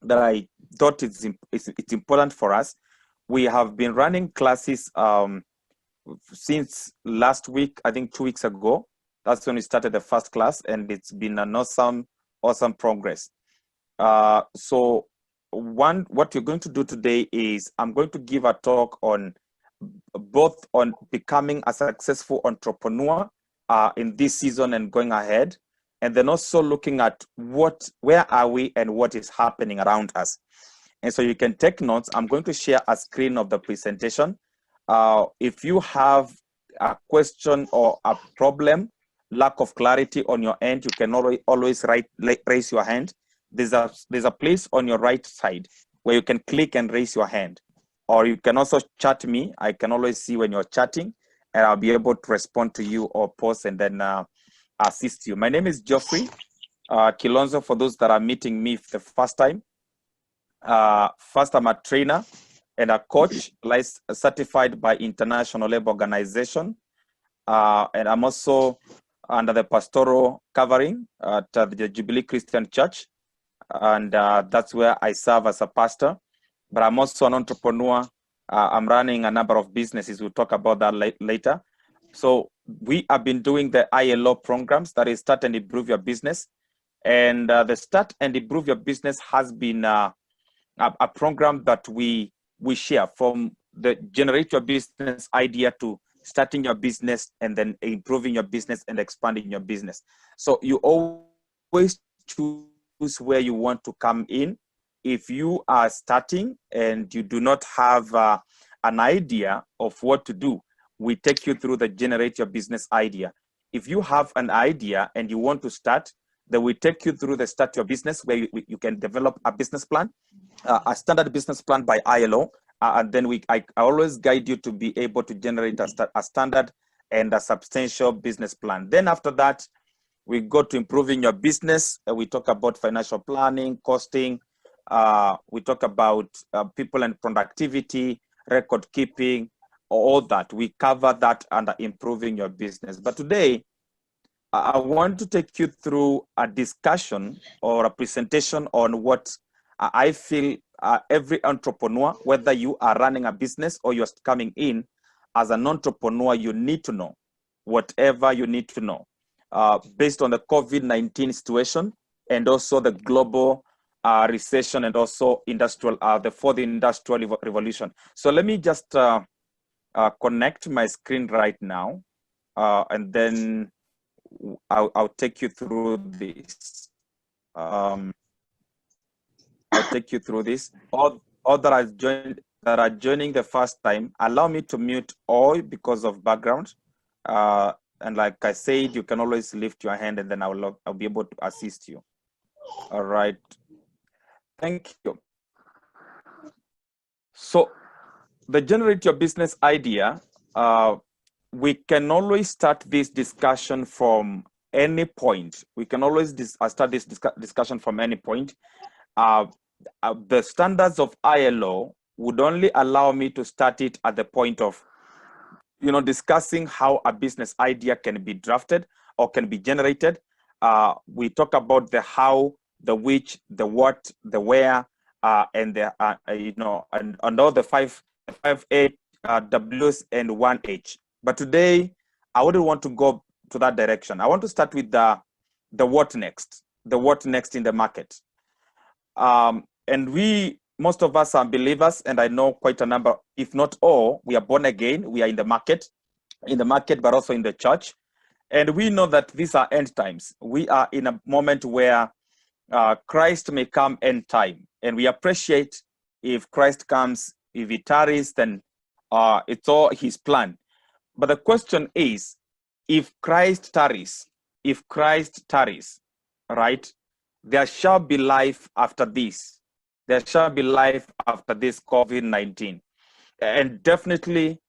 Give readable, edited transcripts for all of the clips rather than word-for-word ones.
that I thought it's important for us. We have been running classes since last week, I think 2 weeks ago. That's when we started the first class, and it's been an awesome progress. So what you're going to do today is I'm going to give a talk on both on becoming a successful entrepreneur in this season and going ahead, and then also looking at where are we and what is happening around us. And so you can take notes. I'm going to share a screen of the presentation. If you have a question or a problem, lack of clarity on your end, you can always raise your hand. There's a place on your right side where you can click and raise your hand. Or you can also chat me. I can always see when you're chatting, and I'll be able to respond to you or post and then assist you. My name is Geoffrey Kilonzo, for those that are meeting me for the first time. First, I'm a trainer and a coach, certified by International Labour Organization. And I'm also under the pastoral covering at the Jubilee Christian Church. And that's where I serve as a pastor. But I'm also an entrepreneur. I'm running a number of businesses. We'll talk about that later. So we have been doing the ILO programs, that is Start and Improve Your Business. And the Start and Improve Your Business has been a program that we share, from the generate your business idea to starting your business and then improving your business and expanding your business. So you always choose where you want to come in. If you are starting and you do not have an idea of what to do, we take you through the generate your business idea. If you have an idea and you want to start, then we take you through the start your business, where you can develop a business plan, a standard business plan by ILO. And then I always guide you to be able to generate a standard and a substantial business plan. Then after that, we go to improving your business. We talk about financial planning, costing. We talk about people and productivity, record keeping, all that. We cover that under improving your business. But today, I want to take you through a discussion or a presentation on what I feel every entrepreneur, whether you are running a business or you're coming in as an entrepreneur, you need to know whatever you need to know based on the COVID-19 situation and also the global recession and also the fourth industrial revolution. So let me just connect my screen right now, and then I'll take you through this. I'll take you through this. All that are joining the first time, allow me to mute all because of background. And like I said, you can always lift your hand and then I'll be able to assist you. All right. Thank you. So the generate your business idea, we can always start this discussion from any point. We can always start this discussion from any point. The standards of ILO would only allow me to start it at the point of, discussing how a business idea can be drafted or can be generated. We talk about the how, the which, the what, the where, and the and all the five W's and 1H. But today, I wouldn't want to go to that direction. I want to start with the what next, in the market. And most of us are believers, and I know quite a number, if not all, we are born again. We are in the market, but also in the church. And we know that these are end times. We are in a moment where Christ may come end time. And we appreciate if Christ comes. If he tarries, then it's all his plan. But the question is, if Christ tarries, right, there shall be life after this. There shall be life after this COVID-19. And definitely,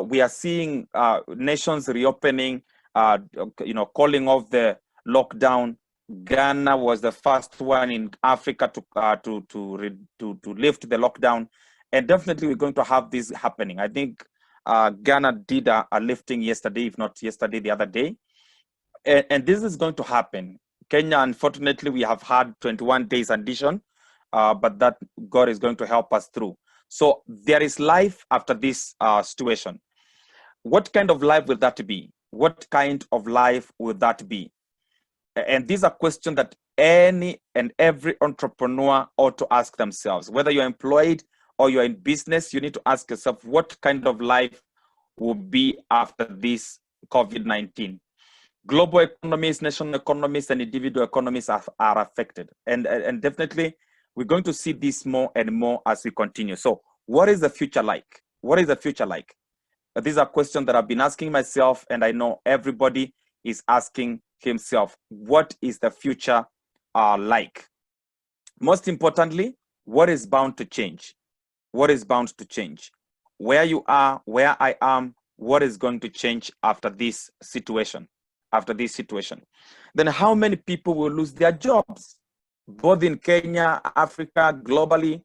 we are seeing nations reopening, calling off the lockdown. Ghana was the first one in Africa to lift the lockdown. And definitely, we're going to have this happening. I think Ghana did a lifting yesterday, if not yesterday, the other day. And this is going to happen. Kenya, unfortunately, we have had 21 days addition but that God is going to help us through. So there is life after this situation. What kind of life will that be? What kind of life will that be? And these are questions that any and every entrepreneur ought to ask themselves. Whether you're employed or you're in business, you need to ask yourself, what kind of life will be after this COVID-19? Global economies, national economies, and individual economies are affected. And definitely, we're going to see this more and more as we continue. So what is the future like? What is the future like? These are questions that I've been asking myself, and I know everybody is asking himself, what is the future like? Most importantly, what is bound to change? What is bound to change? Where you are, where I am, what is going to change after this situation? After this situation, then how many people will lose their jobs, both in Kenya, Africa, globally,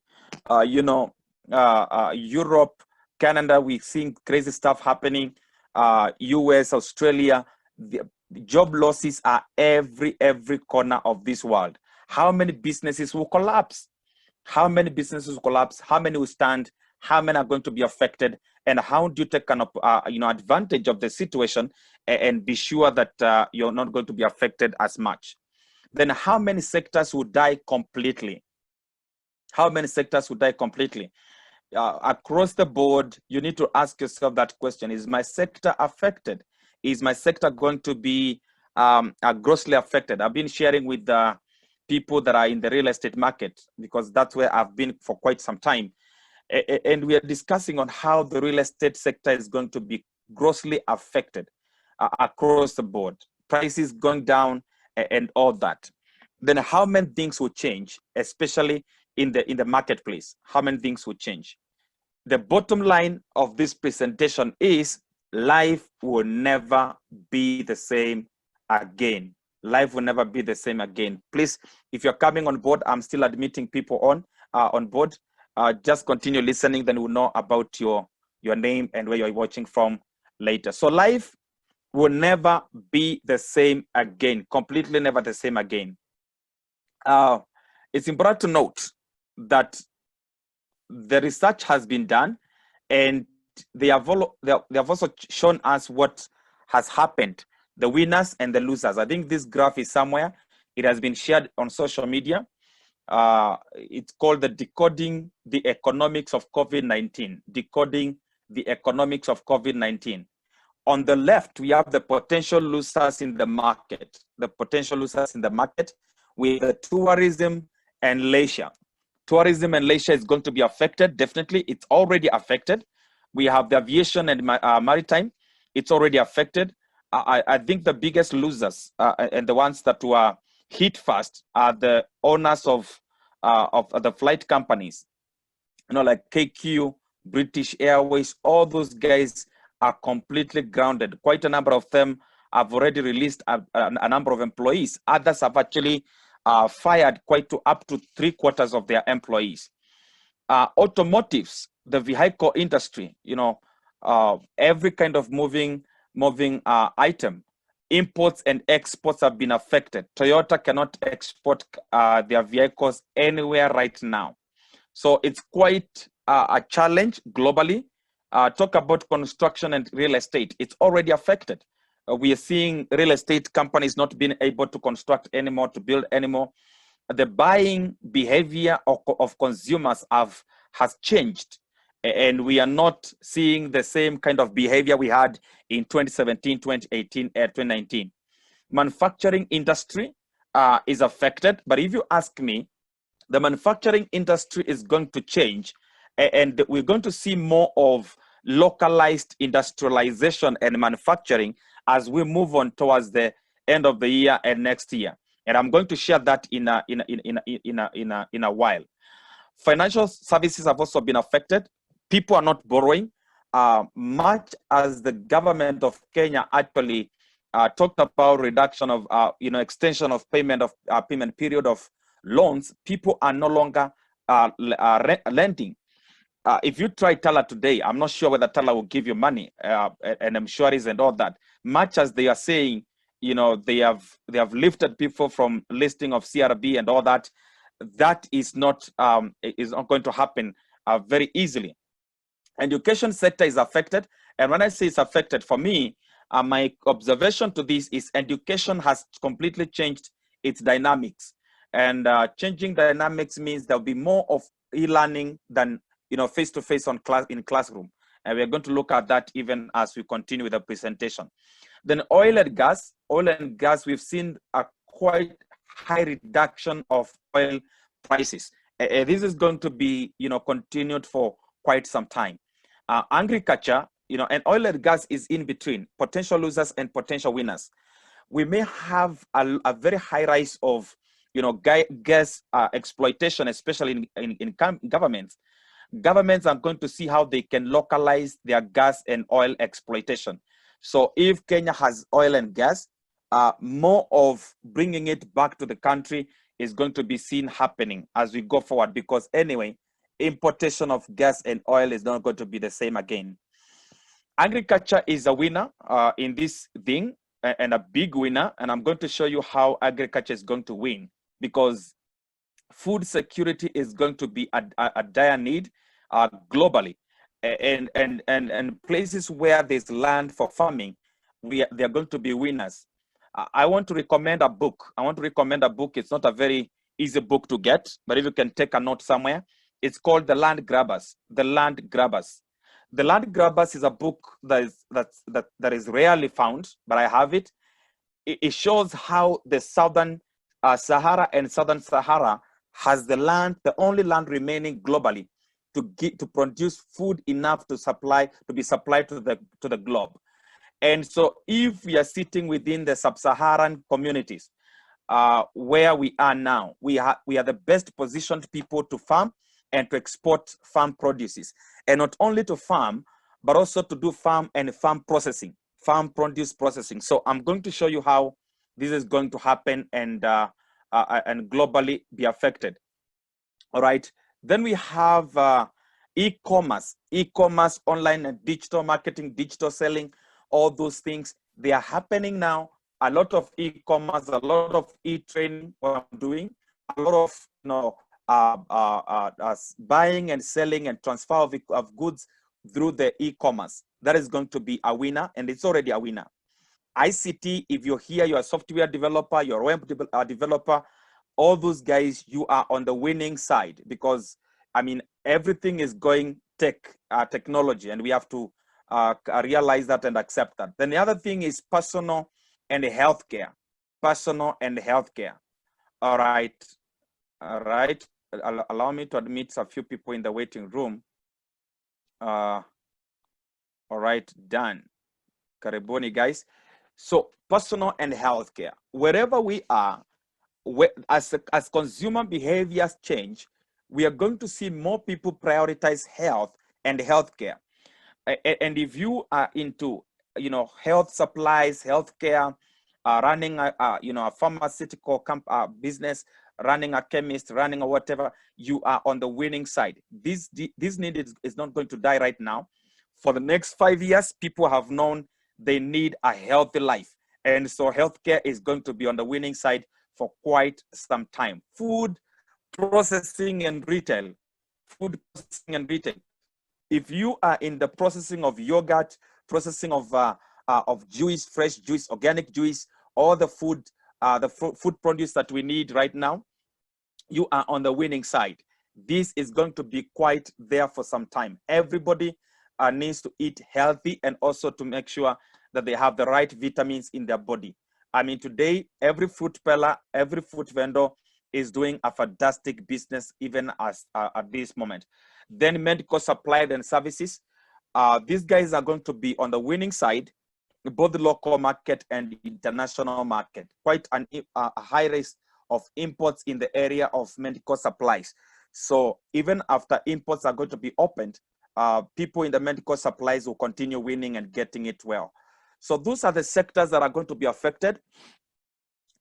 Europe, Canada? We're seeing crazy stuff happening. US, Australia, the job losses are every corner of this world. How many businesses will collapse? How many businesses will collapse? How many will stand? How many are going to be affected? And how do you take advantage of the situation and be sure that you're not going to be affected as much? Then how many sectors will die completely? How many sectors will die completely? Across the board, you need to ask yourself that question. Is my sector affected? Is my sector going to be grossly affected? I've been sharing with people that are in the real estate market, because that's where I've been for quite some time. And we are discussing on how the real estate sector is going to be grossly affected across the board. Prices going down and all that. Then how many things will change, especially in the marketplace? How many things will change? The bottom line of this presentation is life will never be the same again. Life will never be the same again. Please, if you're coming on board, I'm still admitting people on board. Just continue listening, then we'll know about your name and where you're watching from later. So life will never be the same again, completely never the same again. It's important to note that the research has been done, and they have also shown us what has happened, the winners and the losers. I think this graph is somewhere. It has been shared on social media. It's called the Decoding the Economics of COVID-19. Decoding the Economics of COVID-19. On the left, we have the potential losers in the market. The potential losers in the market with the tourism and leisure. Tourism and leisure is going to be affected. Definitely, it's already affected. We have the aviation and maritime. It's already affected. I think the biggest losers and the ones that were hit first are the owners of the flight companies, like KQ, British Airways. All those guys are completely grounded. Quite a number of them have already released a number of employees. Others have actually fired up to 3/4 of their employees. Automotives, the vehicle industry, every kind of moving item, imports and exports have been affected. Toyota cannot export their vehicles anywhere right now. So it's quite a challenge globally. Talk about construction and real estate. It's already affected. We are seeing real estate companies not being able to construct anymore, to build anymore. The buying behavior of consumers has changed, and we are not seeing the same kind of behavior we had in 2017, 2018, 2019. Manufacturing industry is affected, but if you ask me, the manufacturing industry is going to change, and we're going to see more of localized industrialization and manufacturing as we move on towards the end of the year and next year. And I'm going to share that in a while. Financial services have also been affected. People are not borrowing. Much as the government of Kenya actually talked about reduction of, extension of payment period of loans, people are no longer lending. If you try Tala today, I'm not sure whether Tala will give you money, and I'm sure and all that. Much as they are saying, they have lifted people from listing of CRB and all that, that is not going to happen very easily. Education sector is affected. And when I say it's affected, for me, my observation to this is education has completely changed its dynamics. And changing dynamics means there'll be more of e-learning than face-to-face in classroom. And we're going to look at that even as we continue with the presentation. Then oil and gas, we've seen a quite high reduction of oil prices. This is going to be continued for quite some time. Agriculture, and oil and gas is in between, potential losers and potential winners. We may have a very high rise of gas exploitation, especially in governments. Governments are going to see how they can localize their gas and oil exploitation. So if Kenya has oil and gas, more of bringing it back to the country is going to be seen happening as we go forward, because anyway, importation of gas and oil is not going to be the same again. Agriculture is a winner in this thing, and a big winner, and I'm going to show you how agriculture is going to win, because food security is going to be a dire need globally, and places where there's land for farming, they're going to be winners. I want to recommend a book. It's not a very easy book to get, but if you can take a note somewhere, it's called The Land Grabbers. The Land Grabbers. The Land Grabbers is a book that is rarely found, but I have it. It shows how the Southern Sahara and Southern Sahara has the land, the only land remaining globally to produce food enough to be supplied to the globe. And so if we are sitting within the sub-Saharan communities, where we are now, we are the best positioned people to farm and to export farm produces. And not only to farm, but also to do farm and farm processing, farm produce processing. So I'm going to show you how this is going to happen and globally be affected. All right. Then we have e-commerce, online and digital marketing, digital selling, all those things. They are happening now. A lot of e-commerce, a lot of e-training, what I'm doing, a lot of buying and selling and transfer of goods through the e-commerce. That is going to be a winner, and it's already a winner. ICT, if you're here, you're a software developer, you're a web developer, all those guys, you are on the winning side, because I mean, everything is going technology, and we have to realize that and accept that. Then the other thing is personal and healthcare. Personal and healthcare. All right. Allow me to admit a few people in the waiting room. All right, done. Karibuni, guys. So personal and healthcare. Wherever we are, as consumer behaviors change, we are going to see more people prioritize health and healthcare. And if you are into, health supplies, healthcare, running a pharmaceutical business, running a chemist, running or whatever, you are on the winning side. This need is not going to die right now. For the next 5 years, people have known they need a healthy life. And so healthcare is going to be on the winning side for quite some time. Food processing and retail. Food processing and retail. If you are in the processing of yogurt, processing of juice, fresh juice, organic juice, all the food produce that we need right now, you are on the winning side. This is going to be quite there for some time. Everybody needs to eat healthy, and also to make sure that they have the right vitamins in their body. I mean, today, every fruit peddler, every fruit vendor is doing a fantastic business, even at this moment. Then medical supply and services. These guys are going to be on the winning side, both the local market and international market. Quite a high risk of imports in the area of medical supplies. So even after imports are going to be opened, people in the medical supplies will continue winning and getting it well. So those are the sectors that are going to be affected.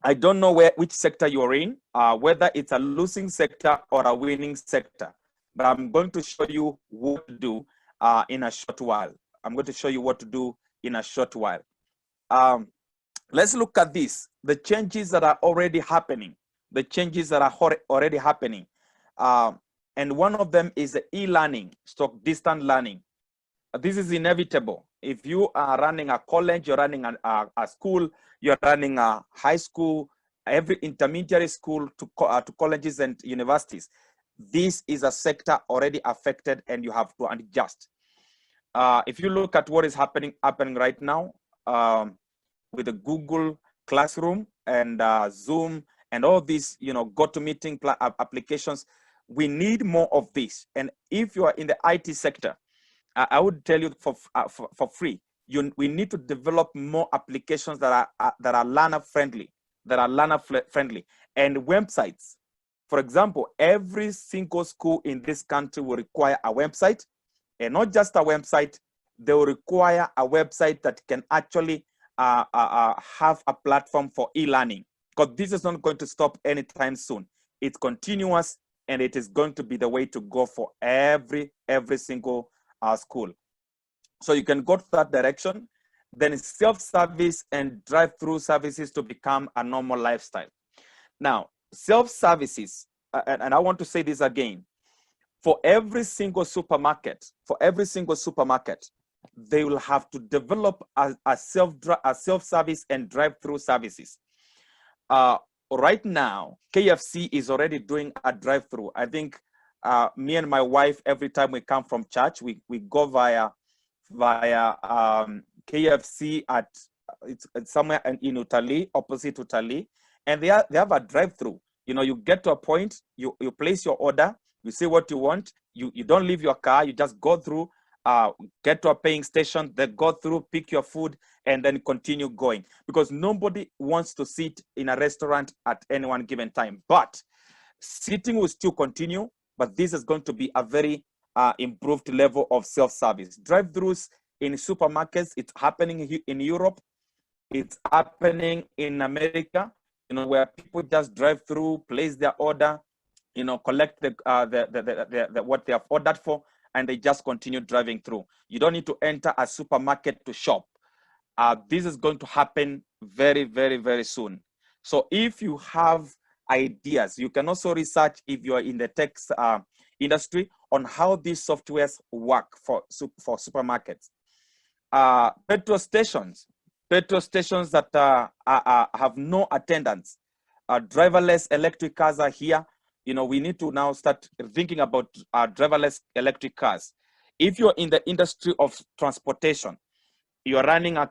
I don't know which sector you're in, whether it's a losing sector or a winning sector, but I'm going to show you what to do in a short while. Let's look at this, the changes that are already happening. the changes that are already happening. And one of them is the e-learning, distant learning. This is inevitable. If you are running a college, you're running a school, you're running a high school, every intermediate school to colleges and universities, this is a sector already affected and you have to adjust. If you look at what is happening right now with the Google Classroom and Zoom and all these, GoToMeeting applications, we need more of this. And if you are in the IT sector, I would tell you for free, we need to develop more applications that are learner friendly, and websites. For example, every single school in this country will require a website, and not just a website, they will require a website that can actually have a platform for e-learning, because this is not going to stop anytime soon. It's continuous, and it is going to be the way to go for every single school. So you can go to that direction. Then self-service and drive-through services to become a normal lifestyle. Now, self-services, and I want to say this again, for every single supermarket, they will have to develop a self-service and drive-through services. Right now, KFC is already doing a drive-through. I think me and my wife, every time we come from church, we go via KFC it's somewhere in Italy, opposite Italy, and they have a drive-through. You get to a point, you place your order, you say what you want, you don't leave your car, you just go through, get to a paying station, then go through, pick your food, and then continue going, because nobody wants to sit in a restaurant at any one given time. But sitting will still continue, but this is going to be a very improved level of self-service. Drive-throughs in supermarkets, it's happening in Europe, it's happening in America, where people just drive through, place their order, collect the what they have ordered for, and they just continue driving through. You don't need to enter a supermarket to shop. This is going to happen very, very, very soon. So if you have ideas, you can also research, if you are in the tech industry, on how these softwares work for supermarkets. Petrol stations that have no attendants, driverless electric cars are here. We need to now start thinking about driverless electric cars. If you're in the industry of transportation, you're running a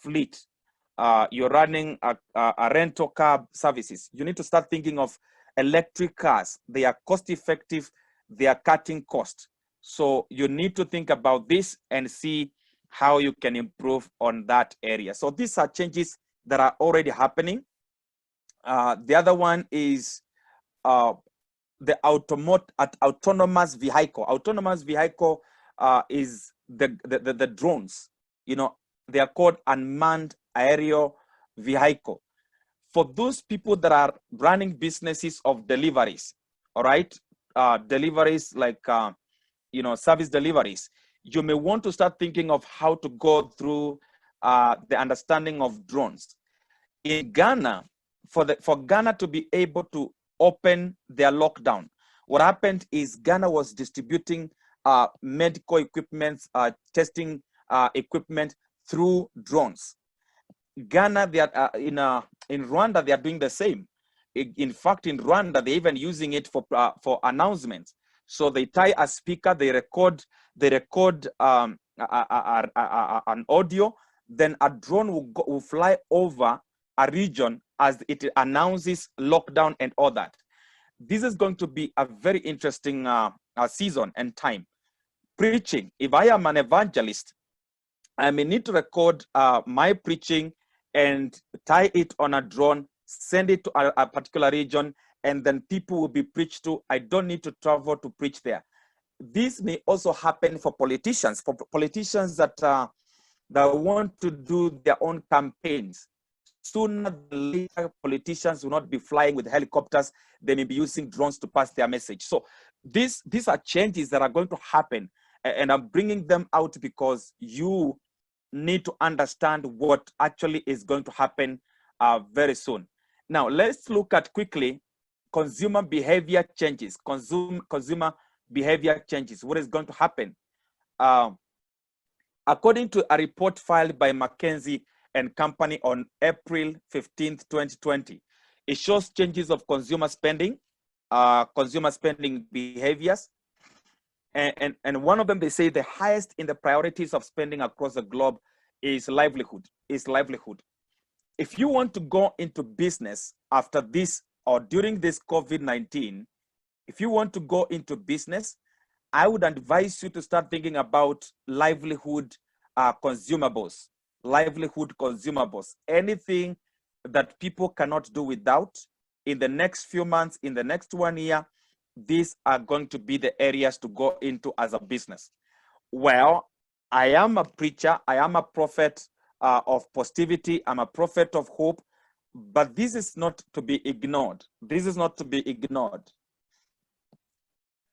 fleet, you're running a rental car services, you need to start thinking of electric cars. They are cost effective, they are cutting cost. So you need to think about this and see how you can improve on that area. So these are changes that are already happening. The other one is the autonomous vehicle. Autonomous vehicle is the drones. They are called unmanned aerial vehicle. For those people that are running businesses of deliveries, all right, deliveries like service deliveries, you may want to start thinking of how to go through the understanding of drones. In Ghana, for Ghana to be able to open their lockdown, what happened is Ghana was distributing medical equipment, testing equipment through drones. Ghana, they are in Rwanda, they are doing the same. In fact, in Rwanda, they're even using it for announcements. So they tie a speaker, they record an audio, then a drone will fly over a region as it announces lockdown and all that. This is going to be a very interesting season and time. Preaching, if I am an evangelist, I may need to record my preaching and tie it on a drone, send it to a particular region, and then people will be preached to. I don't need to travel to preach there. This may also happen for politicians that want to do their own campaigns. Sooner than later, politicians will not be flying with helicopters. They may be using drones to pass their message. So these are changes that are going to happen, and I'm bringing them out because you need to understand what actually is going to happen very soon. Now, let's look at quickly consumer behavior changes. Consumer behavior changes. What is going to happen? According to a report filed by McKinsey and Company on April 15th, 2020, it shows changes of consumer spending behaviors. And one of them, they say the highest in the priorities of spending across the globe is livelihood. If you want to go into business after this or during this COVID-19, if you want to go into business, I would advise you to start thinking about livelihood consumables, anything that people cannot do without. In the next few months, in the next 1 year, these are going to be the areas to go into as a business. Well, I am a preacher, I am a prophet of positivity, I'm a prophet of hope, but this is not to be ignored.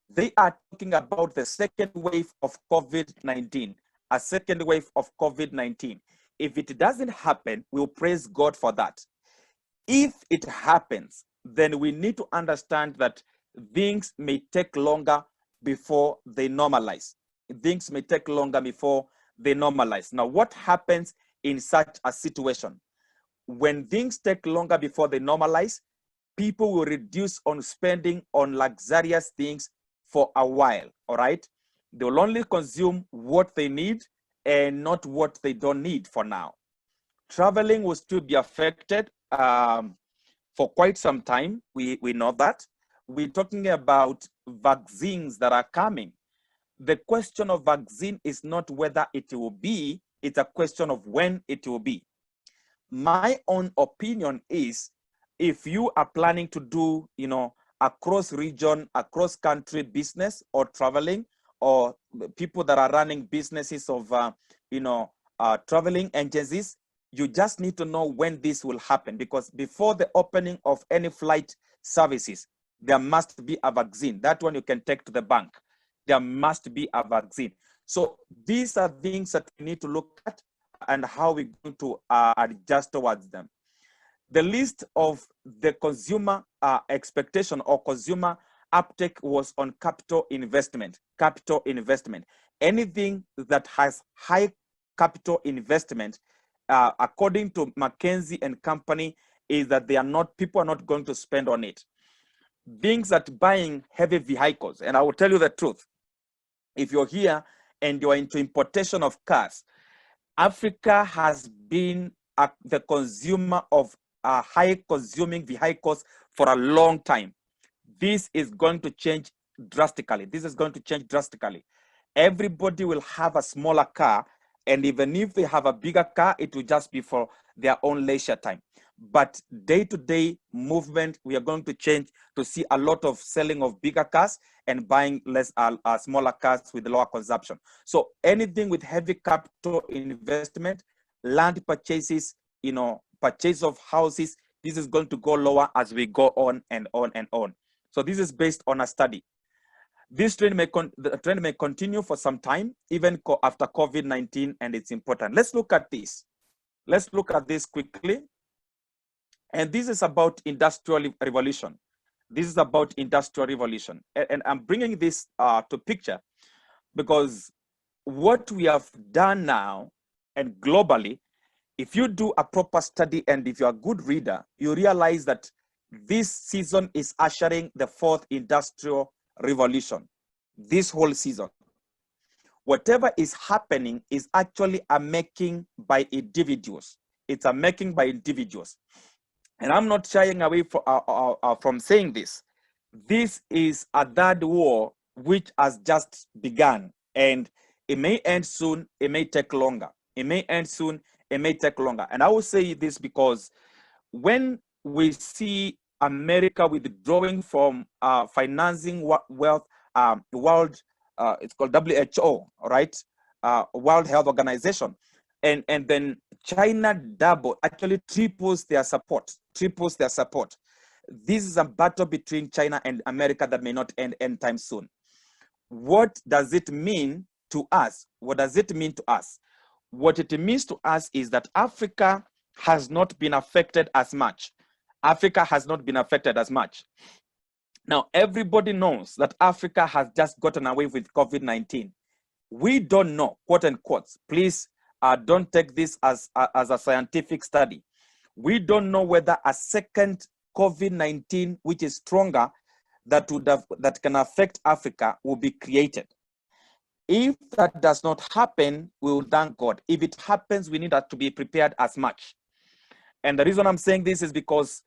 They are talking about the second wave of COVID-19, a second wave of COVID-19. If it doesn't happen, we'll praise God for that. If it happens, then we need to understand that things may take longer before they normalize. Now, what happens in such a situation? When things take longer before they normalize, people will reduce on spending on luxurious things for a while, all right? They will only consume what they need and not what they don't need for now. Traveling will still be affected for quite some time. We know that. We're talking about vaccines that are coming. The question of vaccine is not whether it will be, it's a question of when it will be. My own opinion is, if you are planning to do, across region, across country business or traveling, or people that are running businesses of, traveling agencies, you just need to know when this will happen, because before the opening of any flight services, there must be a vaccine. That one you can take to the bank. There must be a vaccine. So these are things that we need to look at and how we're going to adjust towards them. The list of the consumer expectation or consumer uptake was on capital investment. Anything that has high capital investment, according to McKinsey and Company, is that people are not going to spend on it. Things that buying heavy vehicles, and I will tell you the truth, if you're here and you're into importation of cars, Africa has been the consumer of high consuming vehicles for a long time. This is going to change drastically. Everybody will have a smaller car, and even if they have a bigger car, it will just be for their own leisure time. But day-to-day movement, we are going to change to see a lot of selling of bigger cars and buying less smaller cars with lower consumption. So anything with heavy capital investment, land purchases, purchase of houses, this is going to go lower as we go on and on and on. So this is based on a study. This trend may continue for some time, even after COVID-19, and it's important. Let's look at this. Let's look at this quickly. And this is about industrial revolution. And I'm bringing this to picture because what we have done now and globally, if you do a proper study and if you're a good reader, you realize that this season is ushering the fourth industrial revolution. This whole season. Whatever is happening is actually a making by individuals. It's a making by individuals. And I'm not shying away from saying this. This is a third war which has just begun, and it may end soon, it may take longer. And I will say this because when we see America withdrawing from financing world, it's called WHO, right? World Health Organization. And then China actually triples their support. This is a battle between China and America that may not end anytime soon. What does it mean to us? What it means to us is that Africa has not been affected as much. Africa has not been affected as much. Now, everybody knows that Africa has just gotten away with COVID-19. We don't know, quote unquote, please don't take this as a scientific study. We don't know whether a second COVID-19, which is stronger, that can affect Africa, will be created. If that does not happen, we will thank God. If it happens, we need to be prepared as much. And the reason I'm saying this is because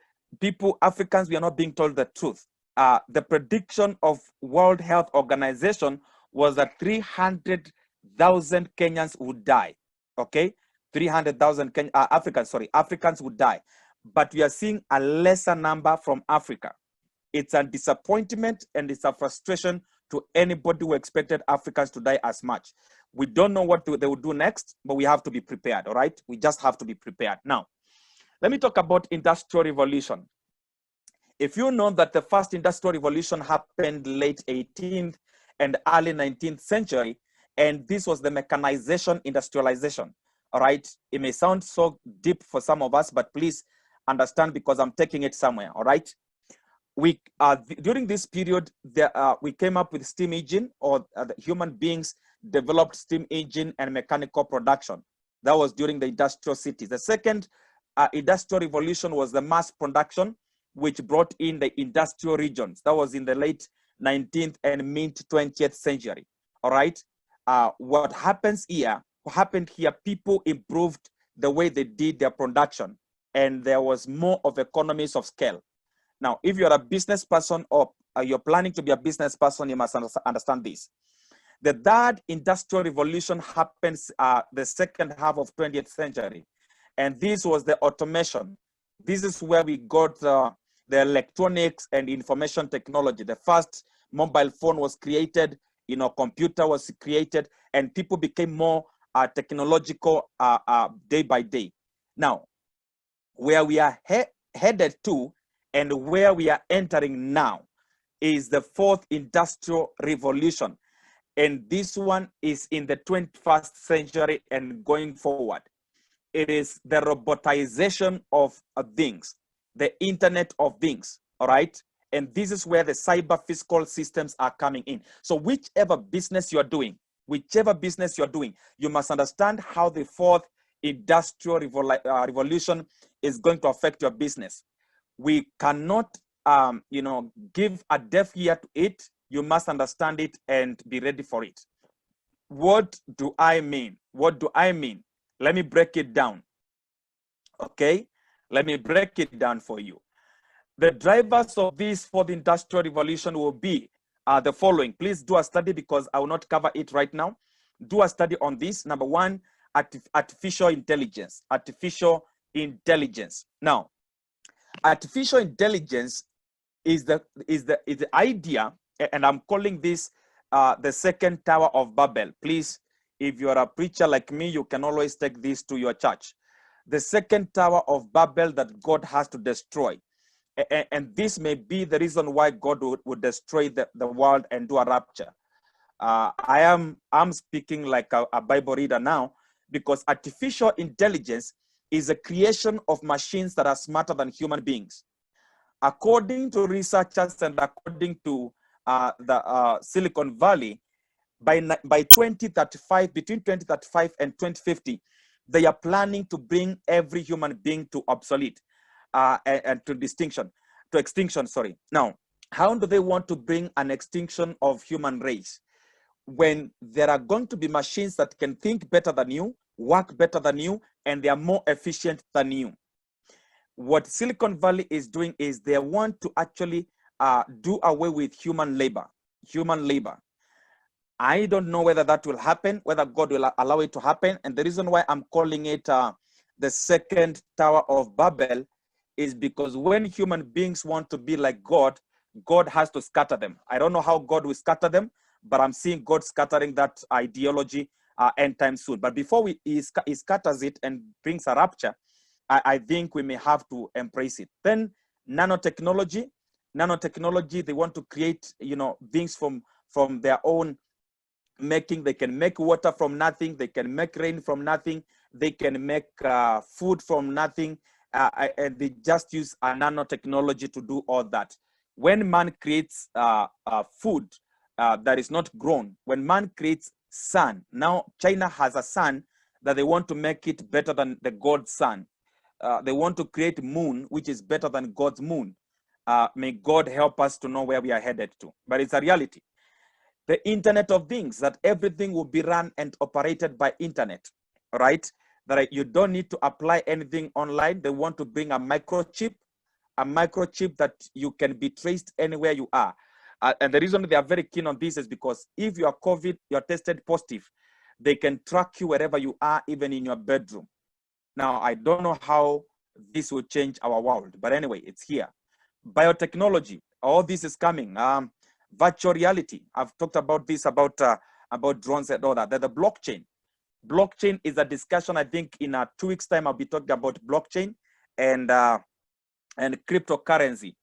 Africans, we are not being told the truth. The prediction of World Health Organization was that 300,000 Kenyans would die. Okay, 300,000 Africans would die. But we are seeing a lesser number from Africa. It's a disappointment and it's a frustration to anybody who expected Africans to die as much. We don't know what they will do next, but we have to be prepared, all right? We just have to be prepared. Now, let me talk about Industrial Revolution. If you know that the first Industrial Revolution happened late 18th and early 19th century, and this was the mechanization, industrialization, all right? It may sound so deep for some of us, but please understand because I'm taking it somewhere, all right? During this period, we came up with steam engine, or human beings developed steam engine and mechanical production. That was during the industrial cities. The second industrial revolution was the mass production, which brought in the industrial regions. That was in the late 19th and mid 20th century. All right. What happened here, people improved the way they did their production, and there was more of economies of scale. Now, if you're a business person or you're planning to be a business person, you must understand this. The third industrial revolution happens the second half of 20th century. And this was the automation. This is where we got the electronics and information technology. The first mobile phone was created, computer was created, and people became more technological day by day. Now, where we are headed to and where we are entering now is the fourth industrial revolution. And this one is in the 21st century and going forward. It is the robotization of things, the Internet of Things, all right? And this is where the cyber physical systems are coming in. So whichever business you're doing, you must understand how the fourth industrial revolution is going to affect your business. We cannot, give a deaf ear to it. You must understand it and be ready for it. What do I mean? Let me break it down. Okay, let me break it down for you. The drivers of this fourth industrial revolution will be the following. Please do a study because I will not cover it right now. Do a study on this. Number one, artificial intelligence. Now, artificial intelligence is the idea, and I'm calling this the second Tower of Babel. Please, if you're a preacher like me, you can always take this to your church. The second Tower of Babel that God has to destroy. And this may be the reason why God would destroy the world and do a rapture. I'm speaking like a Bible reader now, because artificial intelligence is a creation of machines that are smarter than human beings. According to researchers and according to the Silicon Valley, by 2035, between 2035 and 2050, they are planning to bring every human being to obsolete and to extinction. Now, how do they want to bring an extinction of human race? When there are going to be machines that can think better than you, work better than you, and they are more efficient than you. What Silicon Valley is doing is they want to actually do away with human labor. I don't know whether that will happen, whether God will allow it to happen. And the reason why I'm calling it the second Tower of Babel is because when human beings want to be like God, God has to scatter them. I don't know how God will scatter them, but I'm seeing God scattering that ideology end time soon. But before he scatters it and brings a rapture, I think we may have to embrace it. Then nanotechnology, they want to create, things from their own making. They can make water from nothing. They can make rain from nothing. They can make food from nothing. and they just use a nanotechnology to do all that. When man creates food that is not grown, when man creates sun, now China has a sun that they want to make it better than the God's sun. They want to create moon, which is better than God's moon. May God help us to know where we are headed to. But it's a reality. The Internet of Things, that everything will be run and operated by internet, right? That you don't need to apply anything online. They want to bring a microchip that you can be traced anywhere you are. And the reason they are very keen on this is because if you are COVID, you're tested positive, they can track you wherever you are, even in your bedroom. Now, I don't know how this will change our world, but anyway, it's here. Biotechnology, all this is coming. Virtual reality, I've talked about this, about drones and all that. The blockchain. Blockchain is a discussion, I think in 2 weeks' time, I'll be talking about blockchain and cryptocurrency.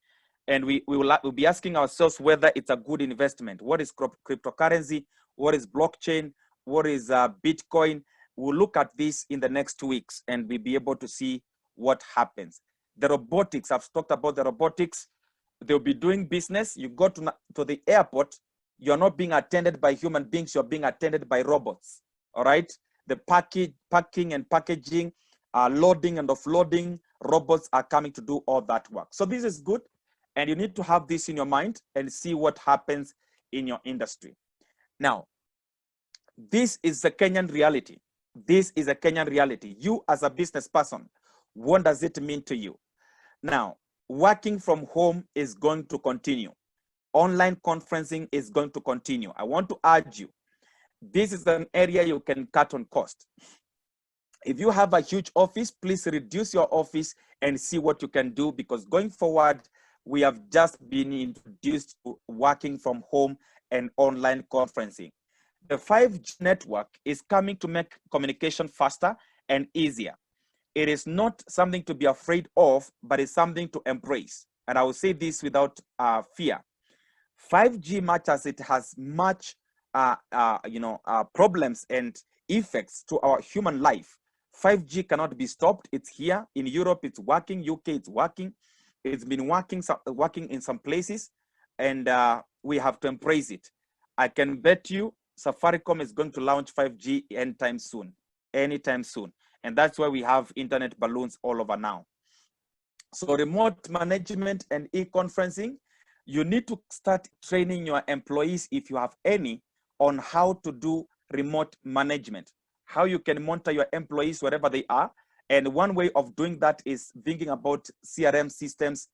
And we'll be asking ourselves whether it's a good investment. What is cryptocurrency? What is blockchain? What is Bitcoin? We'll look at this in the next 2 weeks and we'll be able to see what happens. The robotics, I've talked about the robotics. They'll be doing business. You go to the airport, you're not being attended by human beings, you're being attended by robots, all right? The packing and packaging, loading and offloading, robots are coming to do all that work. So this is good, and you need to have this in your mind and see what happens in your industry. Now, this is the Kenyan reality. This is a Kenyan reality. You as a business person, what does it mean to you? Now, working from home is going to continue. Online conferencing is going to continue. I want to urge you, this is an area you can cut on cost. If you have a huge office, please reduce your office and see what you can do, because going forward, we have just been introduced to working from home and online conferencing. The 5G network is coming to make communication faster and easier. It is not something to be afraid of, but it's something to embrace. And I will say this without fear. 5G, much as it has much problems and effects to our human life, 5G cannot be stopped. It's here. In Europe, it's working. UK, it's working. It's been working in some places, and we have to embrace it. I can bet you Safaricom is going to launch 5G anytime soon. And that's why we have internet balloons all over now. So remote management and e-conferencing, you need to start training your employees, if you have any, on how to do remote management, how you can monitor your employees wherever they are. And one way of doing that is thinking about CRM systems,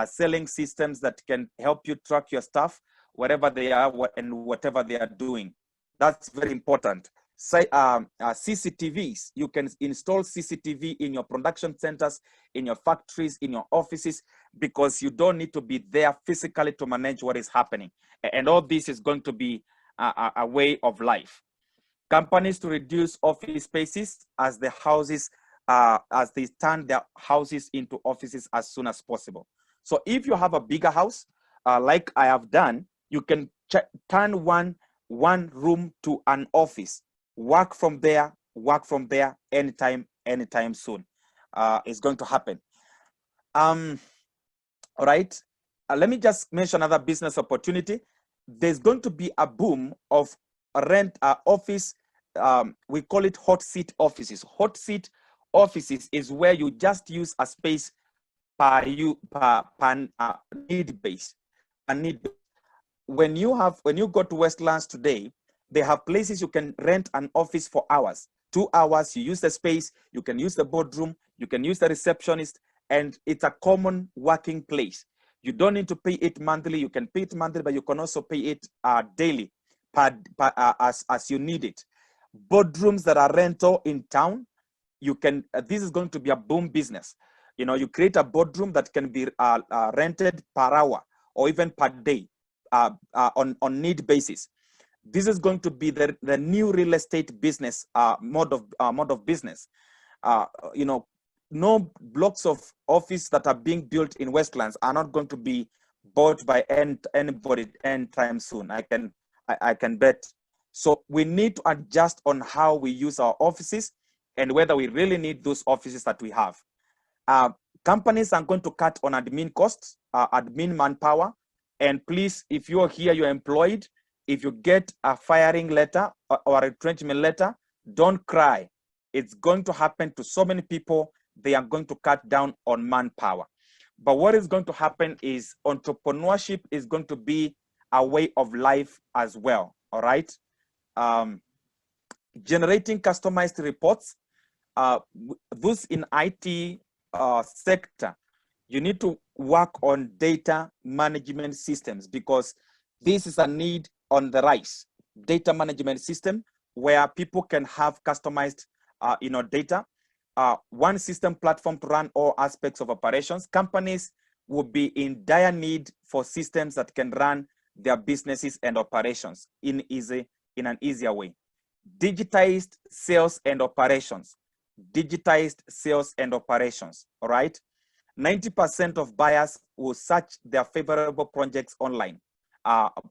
selling systems that can help you track your staff wherever they are and whatever they are doing. That's very important. CCTVs, you can install CCTV in your production centers, in your factories, in your offices, because you don't need to be there physically to manage what is happening. And all this is going to be a way of life. Companies to reduce office spaces as the houses, as they turn their houses into offices as soon as possible. So if you have a bigger house, like I have done, you can turn one room to an office. Work from there anytime soon. It's going to happen. All right. Let me just mention another business opportunity. There's going to be a boom of rent office. We call it hot seat offices. Hot seat offices is where you just use a space per need base. When you go to Westlands today, they have places you can rent an office for hours. 2 hours, you use the space, you can use the boardroom, you can use the receptionist, and it's a common working place. You don't need to pay it monthly. You can pay it monthly, but you can also pay it daily as you need it. Boardrooms that are rental in town, you can. This is going to be a boom business. You know, you create a boardroom that can be rented per hour or even per day on need basis. This is going to be the new real estate business mode of business. You know, no blocks of office that are being built in Westlands are not going to be bought by anybody anytime soon. I can bet. So we need to adjust on how we use our offices and whether we really need those offices that we have. Companies are going to cut on admin costs, admin manpower. And please, if you're here, you're employed, if you get a firing letter or a retrenchment letter, don't cry. It's going to happen to so many people. They are going to cut down on manpower. But what is going to happen is entrepreneurship is going to be a way of life as well, all right? Generating customized reports. Those in IT sector, you need to work on data management systems because this is a need on the rise. Data management system where people can have customized data. One system platform to run all aspects of operations. Companies will be in dire need for systems that can run their businesses and operations in an easier way. Digitized sales and operations. Digitized sales and operations, all right? 90% of buyers will search their favorable projects online,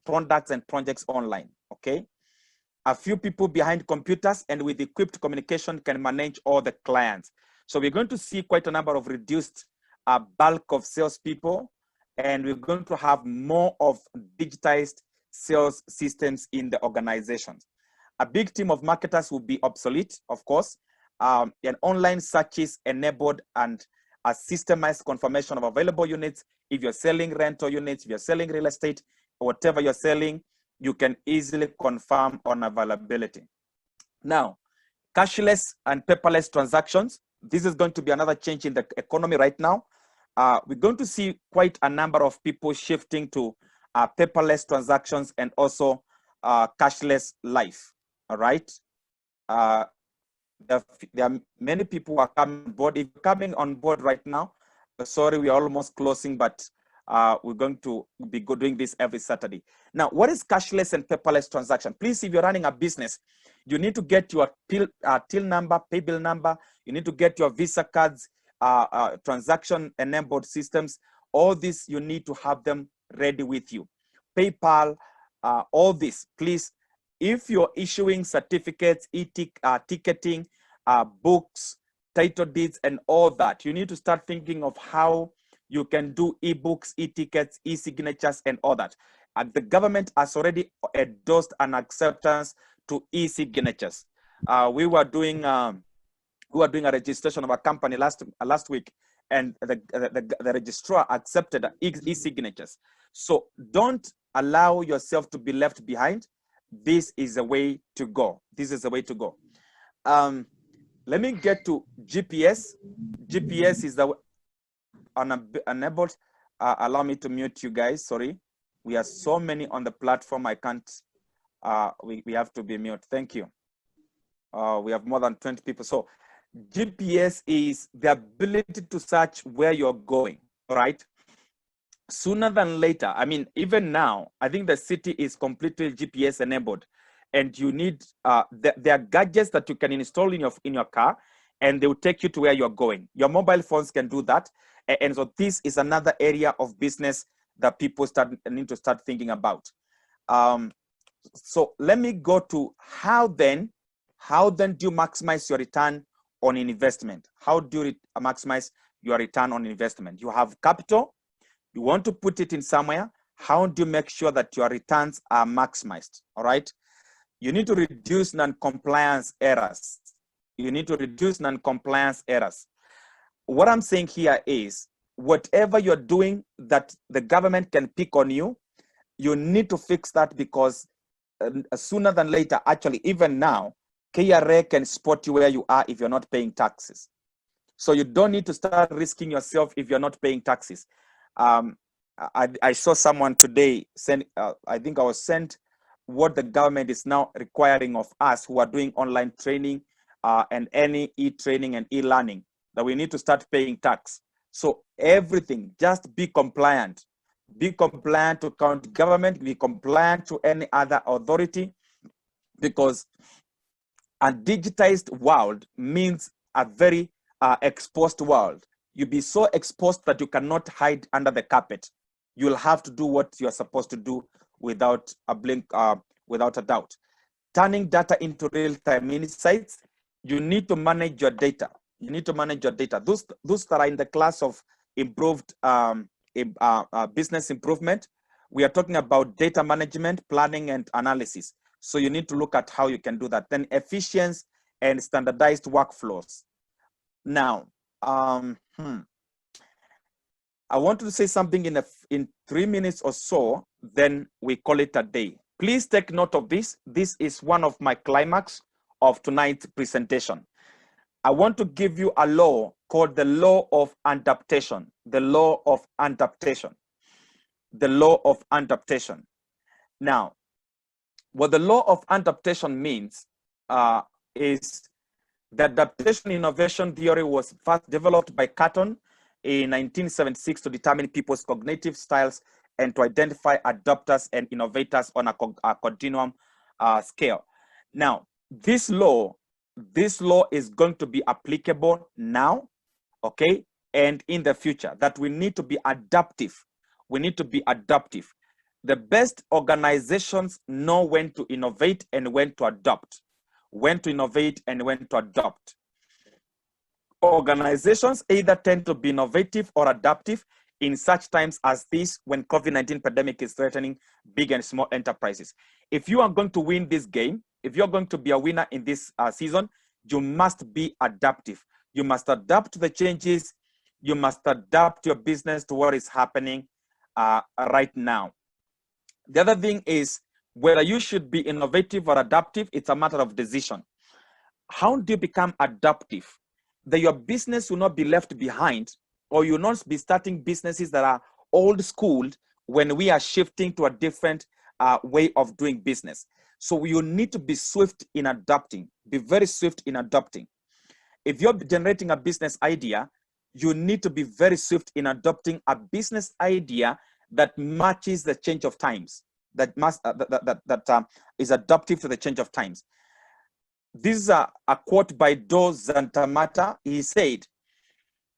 products and projects online, okay? A few people behind computers and with equipped communication can manage all the clients. So we're going to see quite a number of reduced bulk of salespeople, and we're going to have more of digitized sales systems in the organizations. A big team of marketers will be obsolete, of course, and online searches enabled and a systemized confirmation of available units. If you're selling rental units, if you're selling real estate, whatever you're selling, you can easily confirm on availability. Now, cashless and paperless transactions. This is going to be another change in the economy right now. We're going to see quite a number of people shifting to paperless transactions and also cashless life, all right? There are many people who are coming on board. If you're coming on board right now, sorry, we're almost closing, but we're going to be doing this every Saturday. Now, what is cashless and paperless transaction? Please, if you're running a business, you need to get your till number, pay bill number. You need to get your Visa cards, transaction-enabled systems. All this, you need to have them ready with you. PayPal, all this, please. If you're issuing certificates, ticketing, books, title deeds, and all that, you need to start thinking of how you can do e-books, e-tickets, e-signatures, and all that. And the government has already endorsed an acceptance to e-signatures. We were doing a registration of a company last week, and the registrar accepted e-signatures. So don't allow yourself to be left behind. This is a way to go. This is the way to go. Let me get to GPS. GPS is the enabled. Allow me to mute you guys. Sorry, we are so many on the platform. I can't. We have to be mute. Thank you. We have more than 20 people. So GPS is the ability to search where you're going. All right. Sooner than later, I mean, even now, I think the city is completely GPS enabled, and you need there are gadgets that you can install in your car, and they will take you to where you're going. Your mobile phones can do that, and so this is another area of business that people need to start thinking about. So let me go to how then do you maximize your return on investment? How do you maximize your return on investment? You have capital. You want to put it in somewhere. How do you make sure that your returns are maximized? All right. You need to reduce non-compliance errors. You need to reduce non-compliance errors. What I'm saying here is whatever you're doing that the government can pick on you, you need to fix that because sooner than later, actually, even now, KRA can spot you where you are if you're not paying taxes. So you don't need to start risking yourself if you're not paying taxes. I saw someone today send, I think I was sent what the government is now requiring of us who are doing online training and any e-training and e-learning, that we need to start paying tax. So everything, just be compliant. Be compliant to county government, be compliant to any other authority, because a digitized world means a very exposed world. You'll be so exposed that you cannot hide under the carpet. You'll have to do what you're supposed to do without a blink, without a doubt. Turning data into real-time insights, you need to manage your data. You need to manage your data. Those that are in the class of improved business improvement, we are talking about data management, planning, and analysis. So you need to look at how you can do that. Then efficiency and standardized workflows. Now, I want to say something in 3 minutes or so, then we call it a day. Please take note of this. This is one of my climax of tonight's presentation. I want to give you a law called the law of adaptation. The law of adaptation. The law of adaptation. Now, what the law of adaptation means is the adaptation innovation theory was first developed by Carton in 1976 to determine people's cognitive styles and to identify adopters and innovators on a continuum scale. Now, this law is going to be applicable now, okay, and in the future, that we need to be adaptive. We need to be adaptive. The best organizations know when to innovate and when to adopt. When to innovate and when to adopt. Organizations either tend to be innovative or adaptive in such times as this, when COVID-19 pandemic is threatening big and small enterprises. If you are going to win this game, if you're going to be a winner in this season, you must be adaptive. You must adapt to the changes. You must adapt your business to what is happening right now. The other thing is, whether you should be innovative or adaptive, it's a matter of decision. How do you become adaptive? That your business will not be left behind, or you'll not be starting businesses that are old schooled when we are shifting to a different way of doing business. So you need to be swift in adapting, be very swift in adapting. If you're generating a business idea, you need to be very swift in adopting a business idea that matches the change of times, that is adaptive to the change of times. This is a quote by Do Zantamata. He said,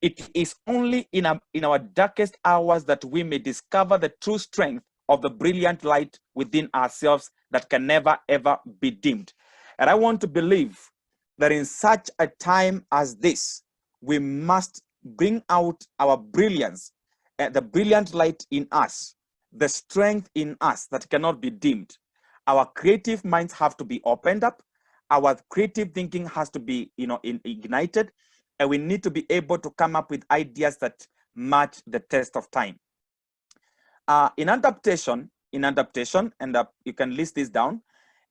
"It is only in our darkest hours that we may discover the true strength of the brilliant light within ourselves that can never, ever be dimmed." And I want to believe that in such a time as this, we must bring out our brilliance, the brilliant light in us, the strength in us that cannot be dimmed. Our creative minds have to be opened up. Our creative thinking has to be, ignited, and we need to be able to come up with ideas that match the test of time. In adaptation, and you can list this down.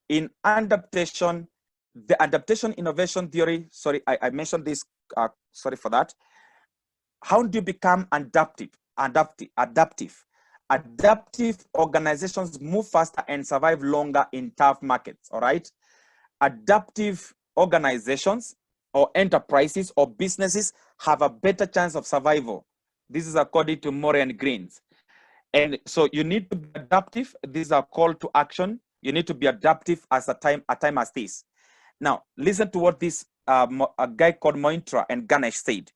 In adaptation, the adaptation innovation theory, sorry, I mentioned this, sorry for that. How do you become adaptive? Adaptive organizations move faster and survive longer in tough markets, all right? Adaptive organizations or enterprises or businesses have a better chance of survival. This is according to Murray and Greens. And so you need to be adaptive. This is a call to action. You need to be adaptive as a time as this. Now, listen to what this a guy called Mointra and Ganesh said.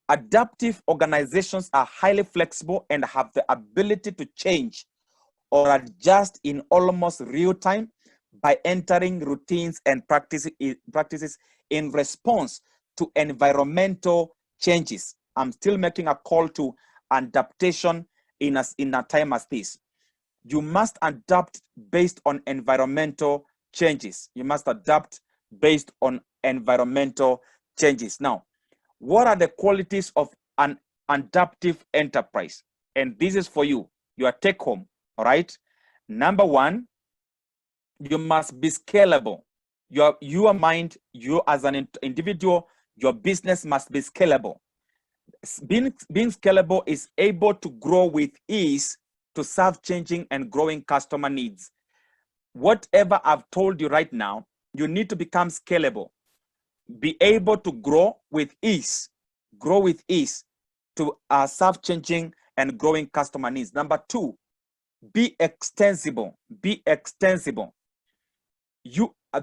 Adaptive organizations are highly flexible and have the ability to change or adjust in almost real time by entering routines and practices in response to environmental changes. I'm still making a call to adaptation in a time as this. You must adapt based on environmental changes. You must adapt based on environmental changes. Now, what are the qualities of an adaptive enterprise? And this is for you, your take home, all right? Number one, you must be scalable. Your mind, you as an individual, your business must be scalable. Being scalable is able to grow with ease to serve changing and growing customer needs. Whatever I've told you right now, you need to become scalable. Be able to grow with ease to serve changing and growing customer needs. Number two, be extensible.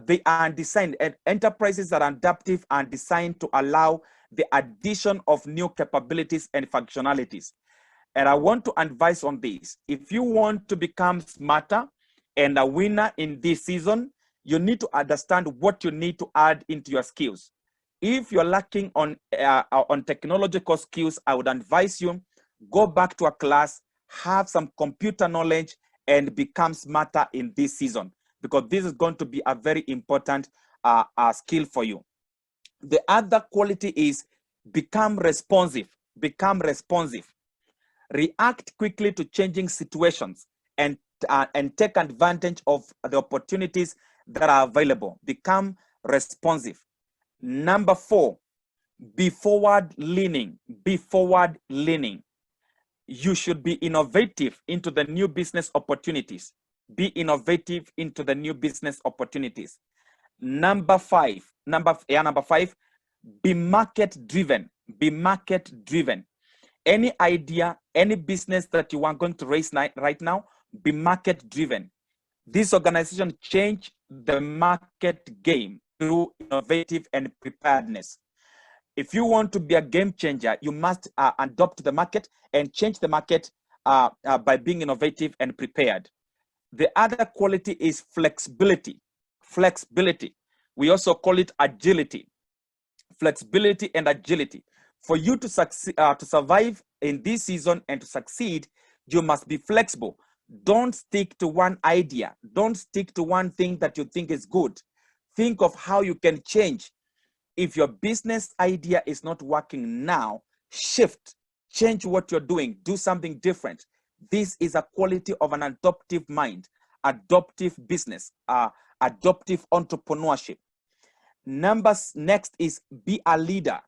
They are designed, and enterprises that are adaptive are designed to allow the addition of new capabilities and functionalities. And I want to advise on this. If you want to become smarter and a winner in this season, you need to understand what you need to add into your skills. If you're lacking on technological skills, I would advise you, go back to a class, have some computer knowledge, and become smarter in this season, because this is going to be a very important skill for you. The other quality is become responsive. Become responsive. React quickly to changing situations and take advantage of the opportunities that are available. Become responsive. Number 4, be forward leaning. Be forward leaning. You should be innovative into the new business opportunities. Be innovative into the new business opportunities. Number 5, be market driven. Be market driven. Any idea, any business that you are going to raise right now, be market driven. This organization change the market game through innovative and preparedness. If you want to be a game changer, you must adopt the market and change the market by being innovative and prepared. The other quality is flexibility. Flexibility. We also call it agility. Flexibility and agility. For you to succeed, to survive in this season and to succeed, you must be flexible. Don't stick to one idea. Don't stick to one thing that you think is good. Think of how you can change. If your business idea is not working now, shift, change what you're doing, do something different. This is a quality of an adaptive mind, adaptive business, adaptive entrepreneurship. Next is be a leader.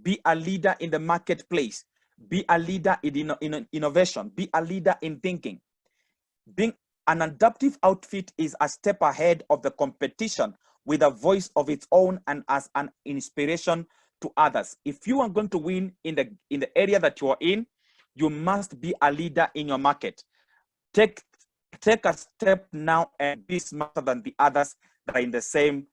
Be a leader in the marketplace. Be a leader in innovation. Be a leader in thinking. Being an adaptive outfit is a step ahead of the competition with a voice of its own and as an inspiration to others. If you are going to win in the area that you are in, you must be a leader in your market. Take a step now and be smarter than the others that are in the same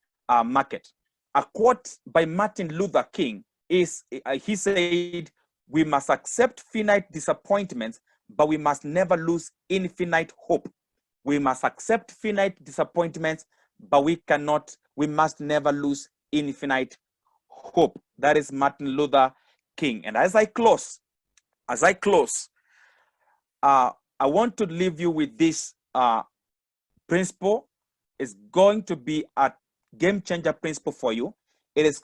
market. A quote by Martin Luther King is, he said, "We must accept finite disappointments, but we must never lose infinite hope." We must accept finite disappointments, but we must never lose infinite hope. That is Martin Luther King. And as I close, I want to leave you with this principle. It's going to be a game changer principle for you. It is